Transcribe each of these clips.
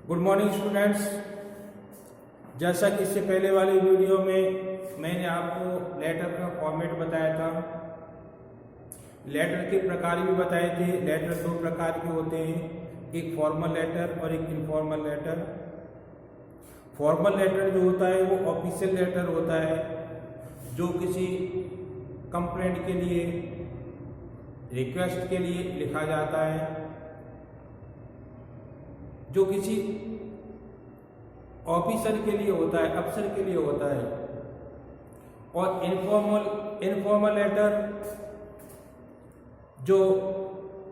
Good morning students. जैसा कि इससे पहले वाली वीडियो में मैंने आपको लेटर का फॉर्मेट बताया था, लेटर के प्रकार भी बताए थे। लेटर दो प्रकार के होते हैं, एक फॉर्मल लेटर और एक इनफॉर्मल लेटर। फॉर्मल लेटर जो होता है वो ऑफिशियल लेटर होता है, जो किसी कंप्लेंट के लिए, रिक्वेस्ट के लिए लिखा जाता है, जो किसी ऑफिसर के लिए होता है, अफसर के लिए होता है। और इनफॉर्मल लेटर जो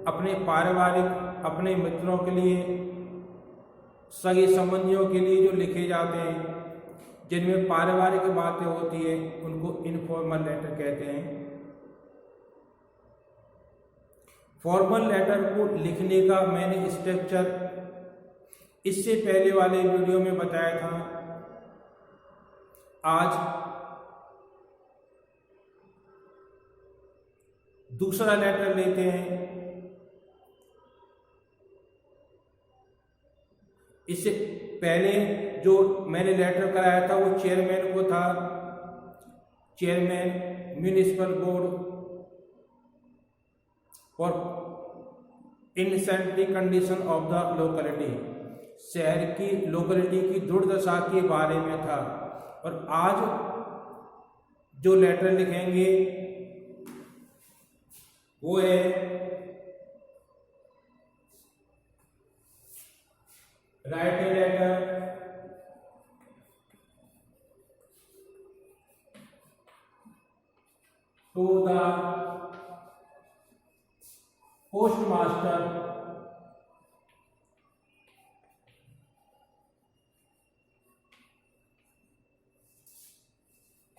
अपने पारिवारिक, अपने मित्रों के लिए, सगे संबंधियों के लिए जो लिखे जाते हैं, जिनमें पारिवारिक बातें होती है, उनको इनफॉर्मल लेटर कहते हैं। फॉर्मल लेटर को लिखने का मैंने स्ट्रक्चर इससे पहले वाले वीडियो में बताया था। आज दूसरा लेटर लेते हैं। इससे पहले जो मैंने लेटर कराया था वो चेयरमैन को था, चेयरमैन म्युनिसिपल बोर्ड और in sanitary condition of the locality, शहर की लोकेलिटी की दुर्दशा के बारे में था। और आज जो लेटर लिखेंगे वो है write a letter to the post master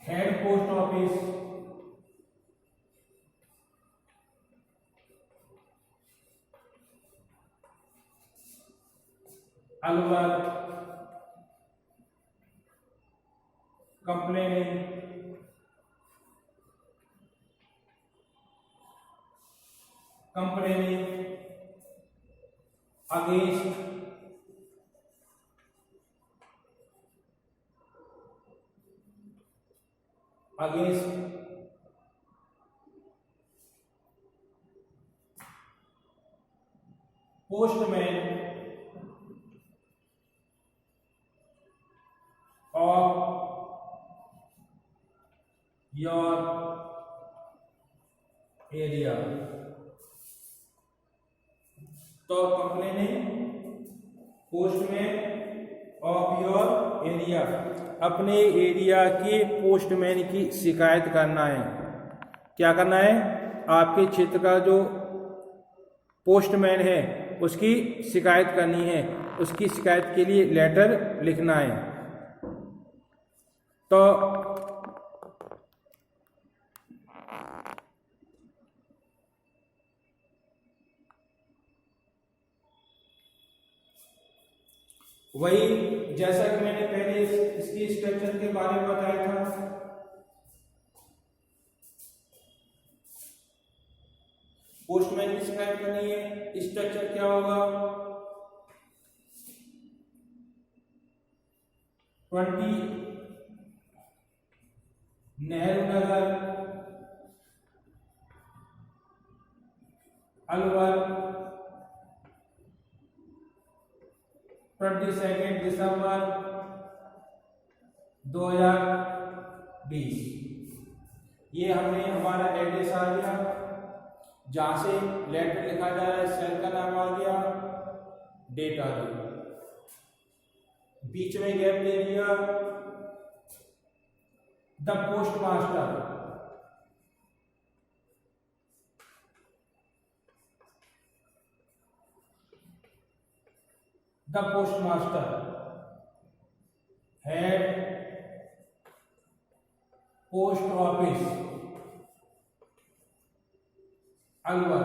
head post office Alwar, complaining against postman of your area. तो complaining postman of your area, अपने एरिया के पोस्टमैन की शिकायत करना है। क्या करना है? आपके क्षेत्र का जो पोस्टमैन है उसकी शिकायत करनी है, उसकी शिकायत के लिए लेटर लिखना है। तो वही जैसा कि मैंने पहले इसकी स्ट्रक्चर के बारे में बताया था, पोस्टमैन की शिकायत करनी है। स्ट्रक्चर क्या होगा? 20 नेहरू नगर, अलवर, 22 दिसंबर 2020। ये हमारा एड्रेस आ गया, जहां से लेटर लिखा जा रहा है, सेल का नाम आ गया, डेट आ गई, बीच में गैप दे दिया, the post master. The post master head post office Alwar.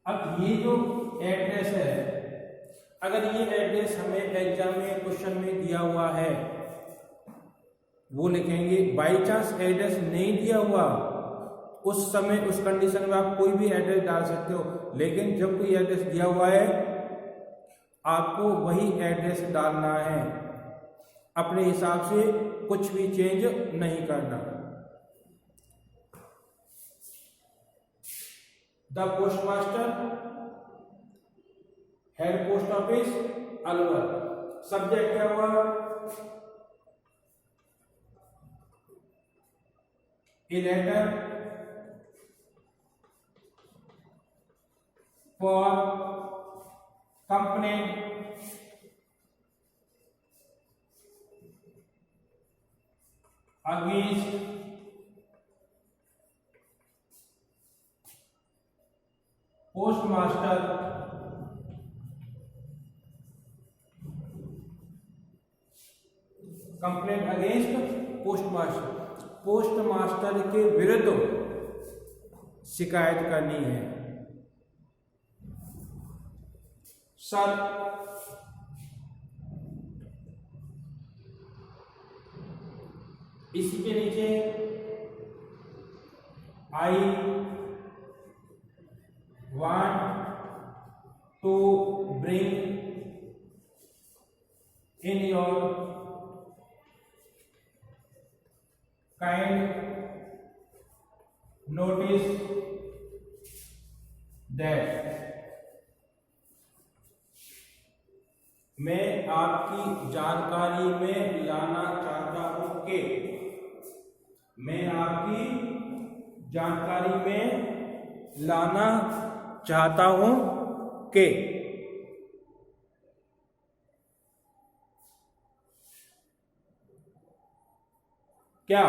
अब ये जो एड्रेस है, अगर ये एड्रेस हमें एग्जाम में क्वेश्चन में दिया हुआ है वो लिखेंगे। बाई चांस एड्रेस नहीं दिया हुआ उस समय उस कंडीशन में आप कोई भी एड्रेस डाल सकते हो, लेकिन जब कोई एड्रेस दिया हुआ है आपको वही एड्रेस डालना है, अपने हिसाब से कुछ भी चेंज नहीं करना। The postmaster, head post office, Alwar. Subject क्या हुआ? A letter for complaint against postmaster complaint against postmaster, postmaster के विरुद्ध शिकायत करनी है। सर, इसी के नीचे I want to bring in your kind notice that, मैं आपकी जानकारी में लाना चाहता हूं कि, मैं आपकी जानकारी में लाना चाहता हूं कि, क्या?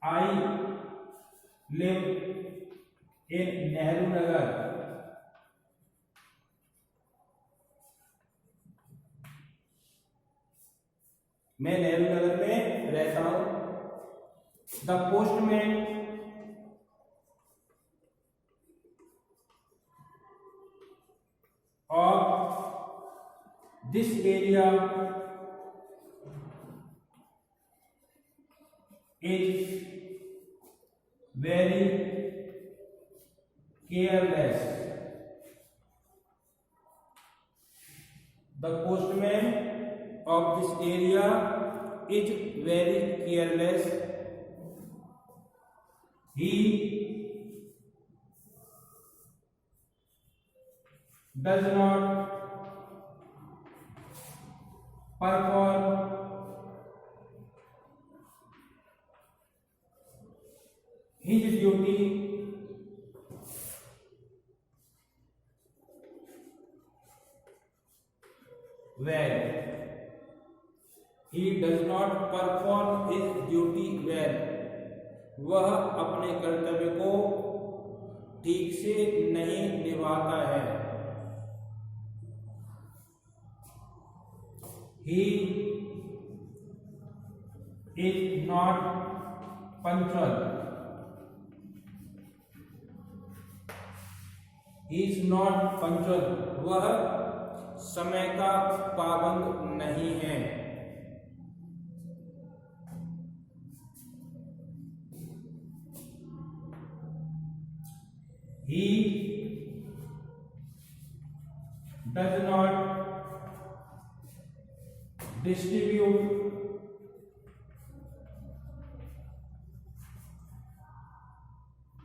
I live in Nehru Nagar, मैं नेहरू नगर में रहता हूं। The postman of this area is very careless. The postman of this area is very careless. He does not perform his duty well. He does not perform his duty well. वह अपने कर्तव्य को ठीक से नहीं निभाता है। He is not punctual. He is not punctual. वह समय का पाबंद नहीं है। He does not distribute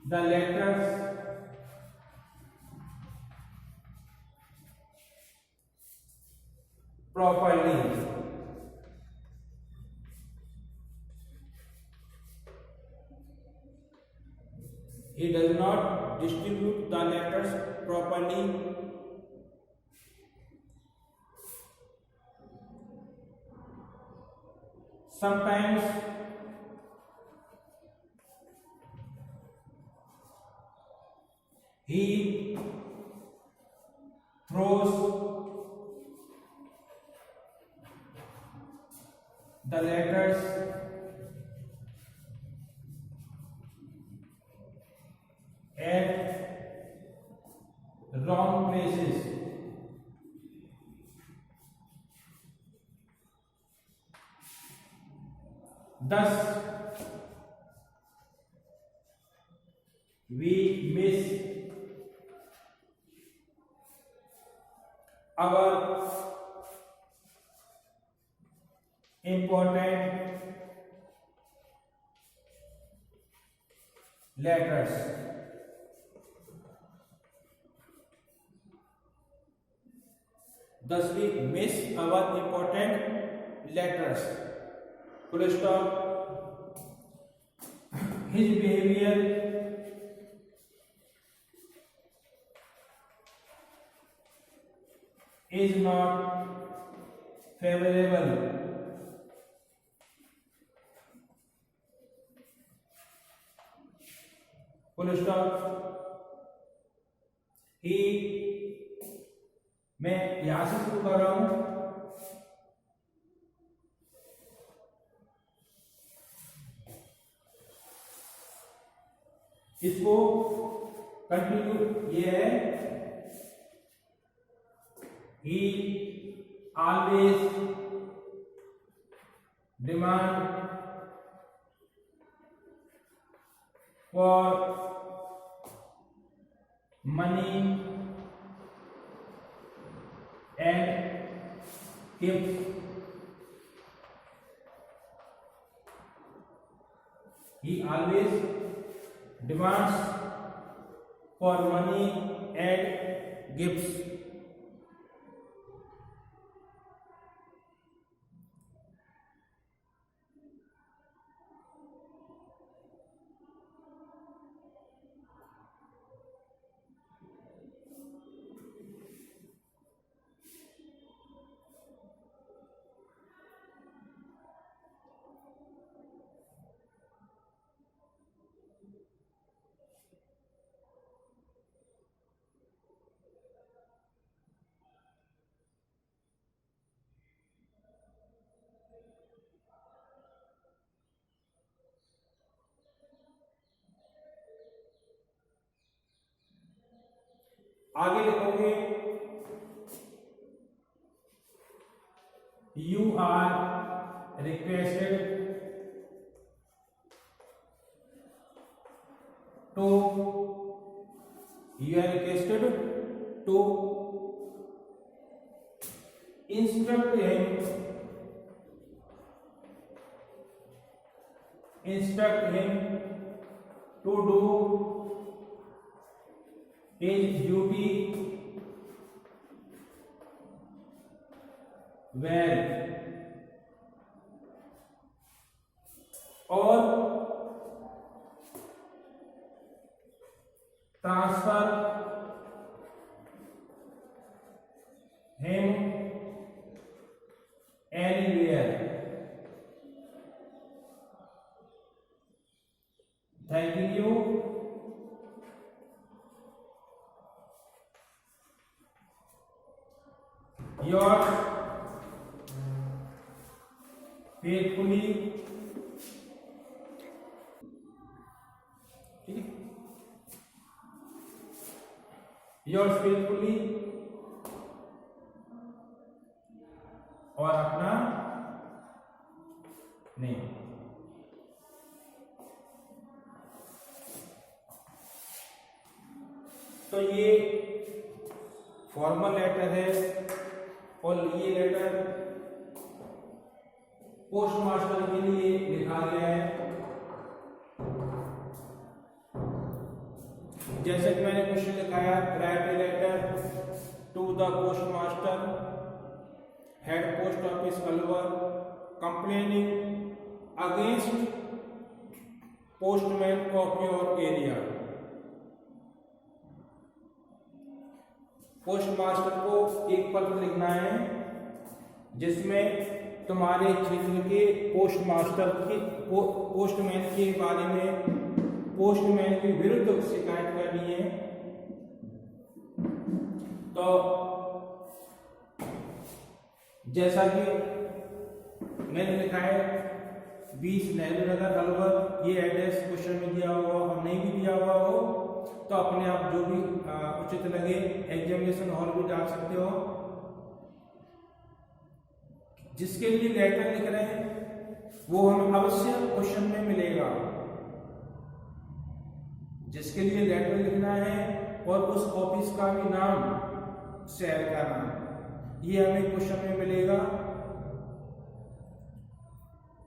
the letters properly. He does not distribute the letters properly. Sometimes he throws the letters at wrong places. Thus, our important letters. Thus we miss our important letters. Full stop. His behavior is not favorable. Full stop. ही मैं यहां से शुरू कर रहा हूं. इसको continue ये है. ही always demand for money and gifts. He always demands for money and gifts. आगे लिखोगे you are requested to instruct him to do his duty well, or transfer him anywhere. Thanking you. Yours faithfully. ठीक है. Yours faithfully और अपना name. तो ये formal letter है और ये लेटर पोस्ट मास्टर के लिए लिखा गया है. जैसे कि मैंने क्वेश्चन लिखाया, write a letter to the post master head post office Alwar complaining against postman of your area. Postmaster को एक पत्र लिखना है जिसमें तुम्हारे क्षेत्र के पोस्टमैन के बारे में, पोस्टमैन के विरुद्ध शिकायत करनी है. तो जैसा कि मैंने लिखा है 20 नेहरू नगर अलवर, ये एड्रेस क्वेश्चन में दिया हुआ और नहीं भी दिया हुआ हो तो अपने आप जो भी उचित लगे एग्जामिनेशन हॉल भी डाल सकते हो. जिसके लिए लेटर लिख रहे हैं वो हमें अवश्य क्वेश्चन में मिलेगा. जिसके लिए लेटर लिखना है और उस ऑफिस का भी नाम शेयर करना. ये हमें क्वेश्चन में मिलेगा।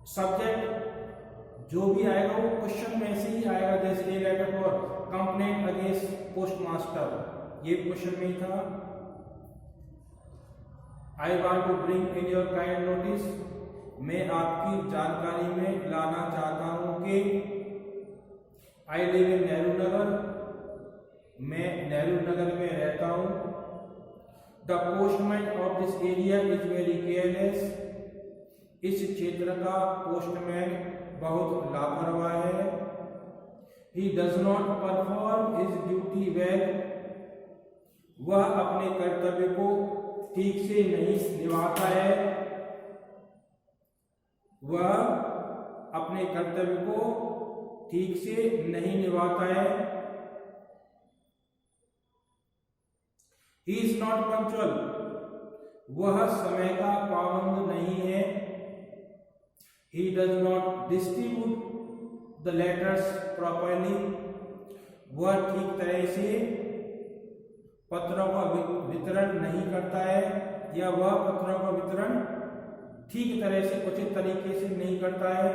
सब्जेक्ट जो भी आएगा वो क्वेश्चन में से ही आएगा, जैसे a letter for complaint against postmaster, ये क्वेश्चन में ही था। I want to bring in your kind notice, मैं आपकी जानकारी में लाना चाहता हूं कि I live in Nehru Nagar, मैं नेहरू नगर में रहता हूं। The postman of this area is very careless, इस क्षेत्र का पोस्टमैन बहुत लापरवाह है। He does not perform his duty well, वह अपने कर्तव्य को ठीक से नहीं निभाता है, वह अपने कर्तव्य को ठीक से नहीं निभाता है। ही इज नॉट पंक्चुअल, वह समय का पाबंद नहीं है। He does not distribute the letters properly, वह ठीक तरह से पत्रों का वितरण नहीं करता है, या वह पत्रों का वितरण ठीक तरह से उचित तरीके से नहीं करता है।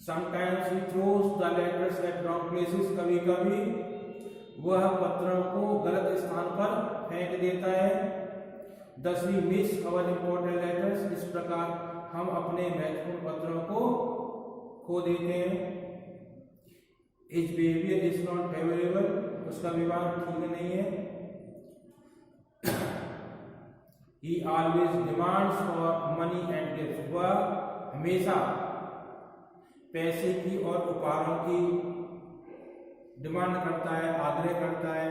Sometimes he throws the letters at wrong places, कभी कभी वह पत्रों को गलत स्थान पर फेंक देता है। Thus we miss our important letters, इस प्रकार हम अपने महत्वपूर्ण पत्रों को खो देते हैं। His behavior is not favorable, उसका व्यवहार ठीक नहीं है। He always demands for money and gifts, वह हमेशा पैसे की और उपहारों की डिमांड करता है, आग्रह करता है।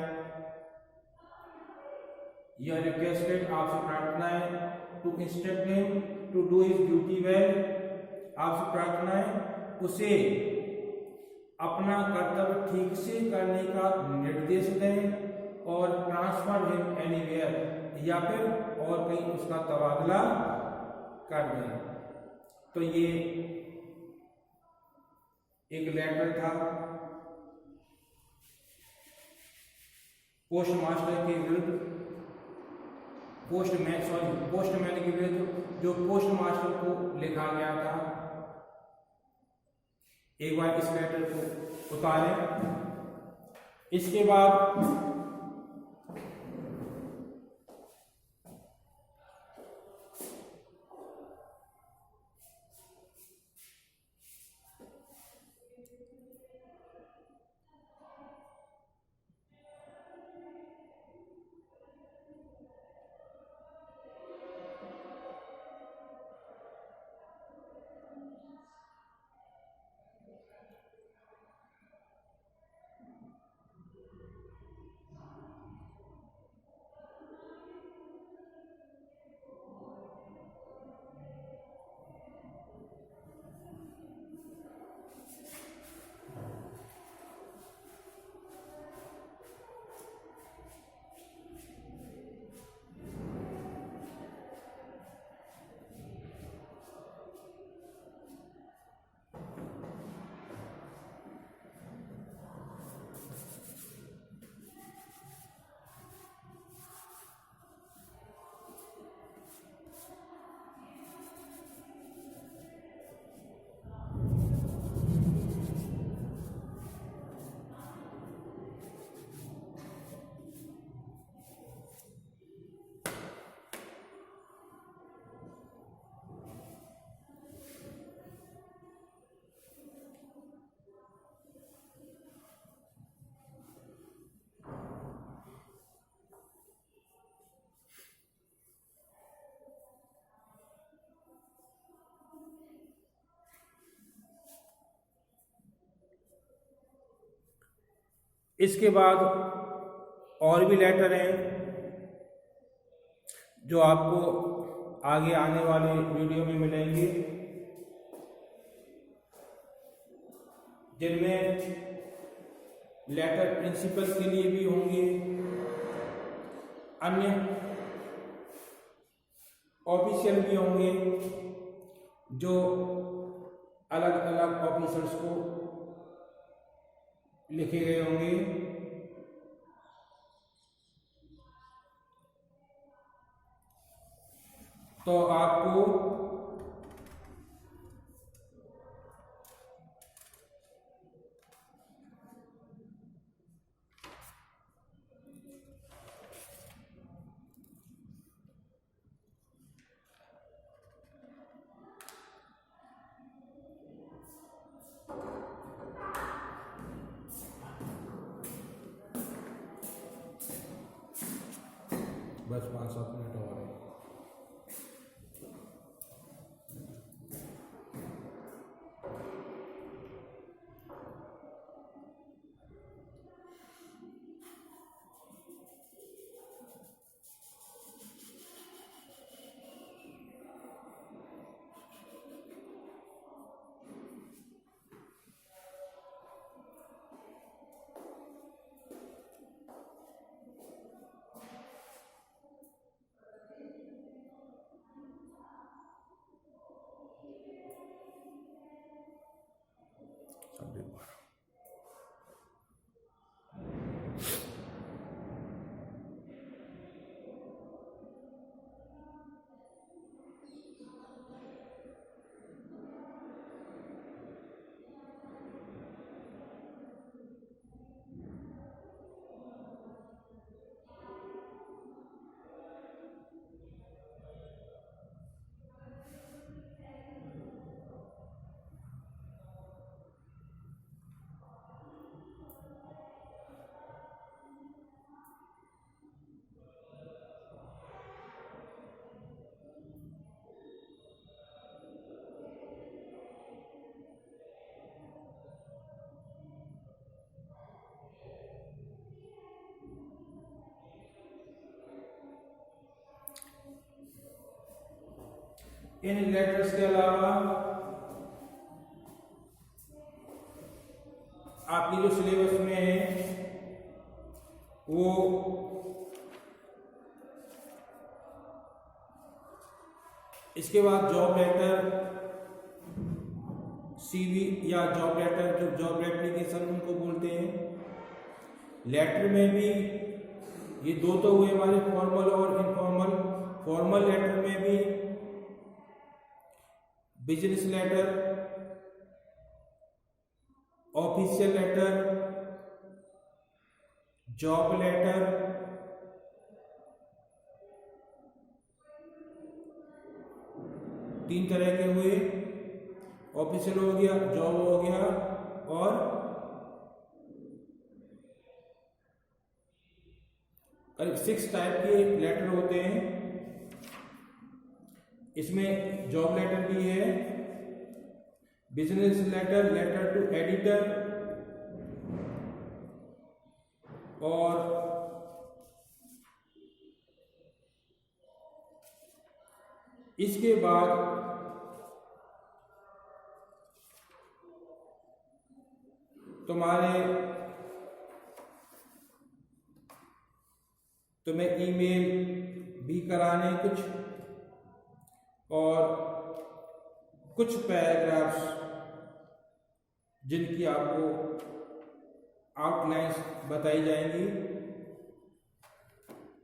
यह रिक्वेस्टेड, आपसे प्रार्थना है, to instruct him to do his duty well, आपसे प्रार्थना है उसे अपना कर्तव्य ठीक से करने का निर्देश दें, और ट्रांसफर हिम एनीवेयर, या फिर और कहीं उसका तबादला कर दें। तो ये एक लेटर था पोस्ट मास्टर के विरुद्ध, पोस्टमैन के विरुद्ध, जो पोस्ट मास्टर को लिखा गया था। एक बार इस लेटर को उतारें। इसके बाद इसके बाद और भी लेटर हैं जो आपको आगे आने वाले वीडियो में मिलेंगे, जिनमें लेटर प्रिंसिपल के लिए भी होंगे, अन्य ऑफिशियल भी होंगे जो अलग अलग ऑफिसर्स को लिखे गए होंगे। तो आपको बस 5-7 मिनट और है। इन लेटर्स के अलावा आपकी जो सिलेबस में है वो इसके बाद जॉब लेटर, सीवी या जॉब लेटर, जो जॉब एप्लीकेशन उनको बोलते हैं। लेटर में भी ये दो तो हुए हमारे फॉर्मल और इनफॉर्मल। फॉर्मल लेटर में भी business letter, official letter, job letter, तीन तरह के हुए। ऑफिशियल हो गया, जॉब हो गया और करीब 6 टाइप के लेटर होते हैं। इसमें जॉब लेटर भी है, business letter, letter to editor, और इसके बाद तुम्हें ईमेल भी कराने कुछ, और कुछ पैराग्राफ्स जिनकी आपको आउटलाइंस बताई जाएंगी।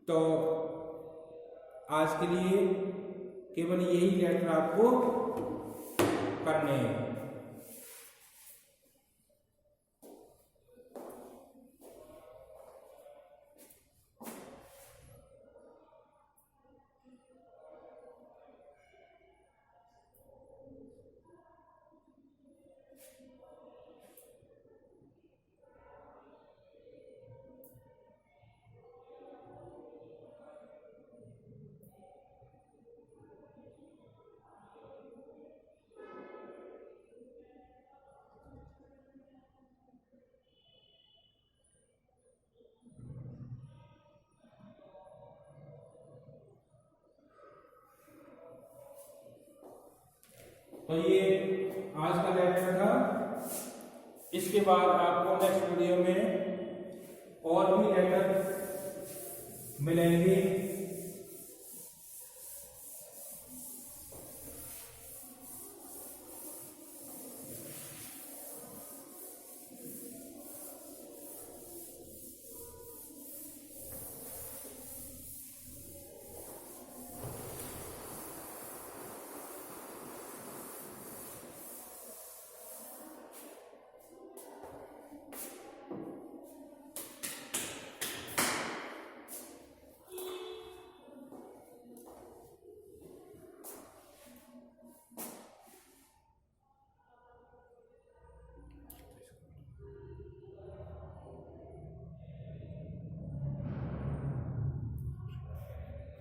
तो आज के लिए केवल यही लेटर आपको करने हैं। तो ये आज का लेक्चर था। इसके बाद आपको नेक्स्ट वीडियो में और भी लेटर मिलेंगे।